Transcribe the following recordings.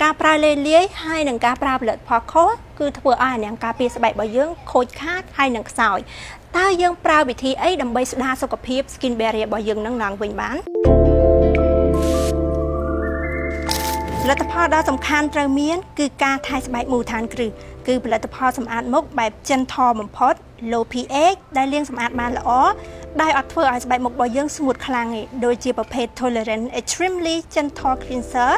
ការប្រើលេលាយហើយនឹងការប្រើផលិតផលខុសគឺធ្វើឲ្យអានាំងការពារស្បែករបស់យើងខូចខាតហើយនឹងខ្សោយតើយើងប្រើវិធីអីដើម្បីស្ដារសុខភាព skin barrier របស់យើងនឹងឡើងវិញបានផលិតផលដ៏សំខាន់ត្រូវមានគឺការថែស្បែកមូលដ្ឋានគ្រឹះគឺផលិតផលសម្អាតមុខបែប gentle បំផុត low pH ដែលលាងសម្អាតបានល្អដែលអត់ធ្វើឲ្យស្បែកមុខរបស់យើងស្ងួតខ្លាំងទេដូចជាប្រភេទ Tolerant Extremely Gentle Cleanser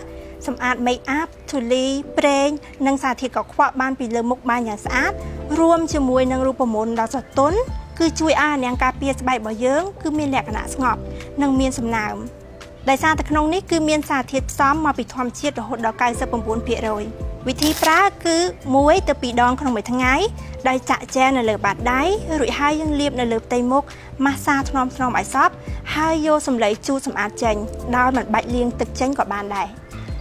សម្អាត make up ធូលីប្រេងនិងសារធាតុកខ្វក់បានពីលើមុខបានយ៉ាងស្អាតរួមជាមួយនឹងរូបមន្តដ៏ស្រទន់គឺជួយឲ្យអានាំងការពារស្បែករបស់យើងគឺមានលក្ខណៈស្ងប់និងមានសំណើមដោយសារតែក្នុងនេះគឺមានសារធាតុផ្សំមកពីធម្មជាតិរហូតដល់ 99% វិធីប្រើគឺ1ទៅ2ដងក្នុងមួយថ្ងៃដោយចាក់ជែលនៅលើបាតដៃរួចហើយយើងលាបនៅលើផ្ទៃមុខម៉ាស្សាថ្នមៗឲ្យសព្វហើយយកសម្លៃជូតសម្អាតចេញដោយមិនបាច់លាងទឹកចេញក៏បានដែរ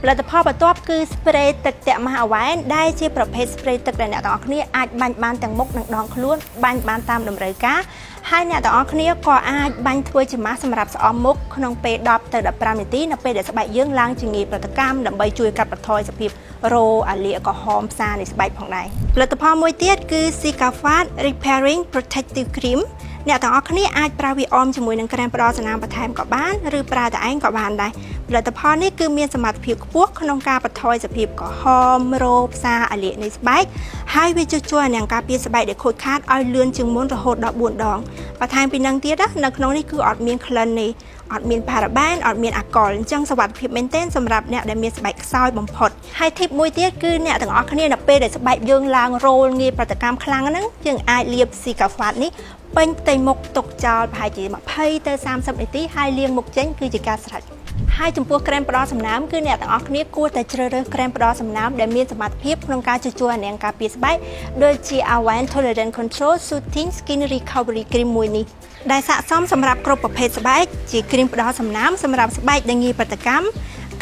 ផលិតផលបន្ទាប់គឺ spray ទឹកតាក់ម៉ាស់អវ៉ែនដែលជាប្រភេទ spray ទឹកដែលអ្នកទាំងអស់គ្នាអាចបាញ់បានទាំងមុខនិងដងខ្លួនបាញ់បានតាមតម្រូវការហើយអ្នកទាំងអស់គ្នាក៏អាចបាញ់ធ្វើជាម៉ាស់សម្រាប់ស្អំមុខក្នុងពេល10ទៅ15នាទីនៅពេលដែលស្បែកយើងឡើងជាងាយប្រតិកម្មដើម្បីជួយកាត់បន្ថយសភាពរោអាលៀកក៏ហមផ្សានៃស្បែកផងដែរផលិតផលមួយទៀតគឺ Sikafat Repairing Protective Cream អ្នកទាំងអស់គ្នាអាចប្រើវាអមជាមួយនឹងក្រែមផ្ដល់សំណើមបន្ថែមក៏បានឬប្រើតែឯងក៏បានដែរផលិតផលនេះគឺមានសមត្ថភាពខ្ពស់ក្នុងការបន្ថយសភាពក្រហមរោផ្សាអាលៀកនៃស្បែកហើយវាជួយអានាំងការពារស្បែកដែលខូចខាតឲ្យលឿនជាងមុនរហូតដល់4ដងបន្ថែមពីនឹងទៀតនៅក្នុងនេះគឺអត់មានក្លិនទេអត់មានផារ៉ាបែនអត់មានអាល់កុលអញ្ចឹងសុវត្ថិភាពមែនទែនសម្រាប់អ្នកដែលមានស្បែកខ្សោយបំផុតហើយ tip មួយទៀតគឺអ្នកទាំងអស់គ្នានៅពេលដែលស្បែកយើងឡើងរោលងាយប្រតិកម្មខ្លាំងហ្នឹងយើងអាចលាប Sikafat នេះពេញផ្ទៃមុខទុកចោលប្រហែលជា20ទៅ30នាទីហើយលាងមុខចេញគឺជាការស្រេចហើយចំពោះក្រែមផ្ដល់សំណើមគឺអ្នកទាំងអស់គ្នាគួរតែជ្រើសរើសក្រែមផ្ដល់សំណើមដែលមានសមត្ថភាពក្នុងការជួយអានាំងការពារស្បែកដូចជា Avène Tolerant Control Soothing Skin Recovery Cream មួយនេះដែលស័ក្តិសមសម្រាប់គ្រប់ប្រភេទស្បែកជាគ្រីមផ្ដល់សំណើមសម្រាប់ស្បែកដែលងាយប្រតិកម្ម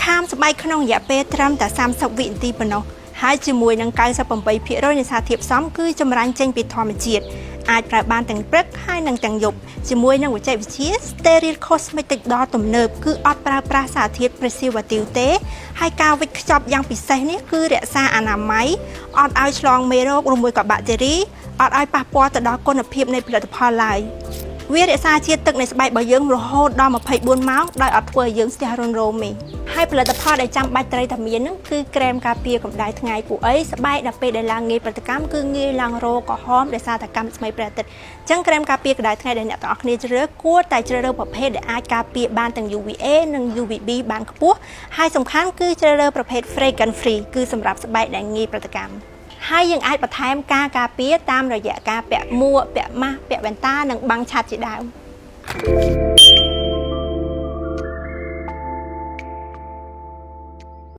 ខាមស្បែកក្នុងរយៈពេលត្រឹមតែ30វិនាទីប៉ុណ្ណោះហើយជាមួយនឹង 98% នៃសារធាតុផ្សំគឺចម្រាញ់ចេញពីធម្មជាតិអាចប្រើបានទាំងព្រឹកហើយនិងទាំងយប់ជាមួយនឹងបច្ចេកវិទ្យា Sterile Cosmetic ដ៏ទំនើបគឺអត់ប្រើប្រាស់សារធាតុ preservative ទេហើយការវេចខ្ចប់យ៉ាងពិសេសនេះគឺរក្សាអនាម័យអត់ឲ្យឆ្លងមេរោគឬមួយក៏បាក់តេរីអត់ឲ្យប៉ះពាល់ទៅដល់គុណភាពនៃផលិតផលឡើយវារក្សាជាតិទឹកនៃស្បែករបស់យើងរហូតដល់24ម៉ោងដោយអត់ធ្វើឲ្យយើងស្ទះរុនរោមទេហើយផលិតផលដែលចាំបាច់ត្រូវតែមានហ្នឹងគឺក្រែមការពារកម្ដៅថ្ងៃពួកអីស្បែកដល់ពេលដែលឡើងងាយប្រតិកម្មគឺងាយឡើងរោក្រហមដោយសារតែកម្មស្មីព្រះអាទិត្យអញ្ចឹងក្រែមការពារកម្ដៅថ្ងៃដែលអ្នកទាំងអស់គ្នាជ្រើសរើសគួរតែជ្រើសរើសប្រភេទដែលអាចការពារបានទាំង UVA និង UVB បានខ្ពស់ហើយសំខាន់គឺជ្រើសរើសប្រភេទ fragrance free គឺសម្រាប់ស្បែកដែលងាយប្រតិកម្មហើយយើងអាចបន្ថែមការការពារតាមរយៈការពាក់មួកពាក់ម៉ាស់ពាក់វ៉ែនតានិងបាំងឆ័ត្រជាដើម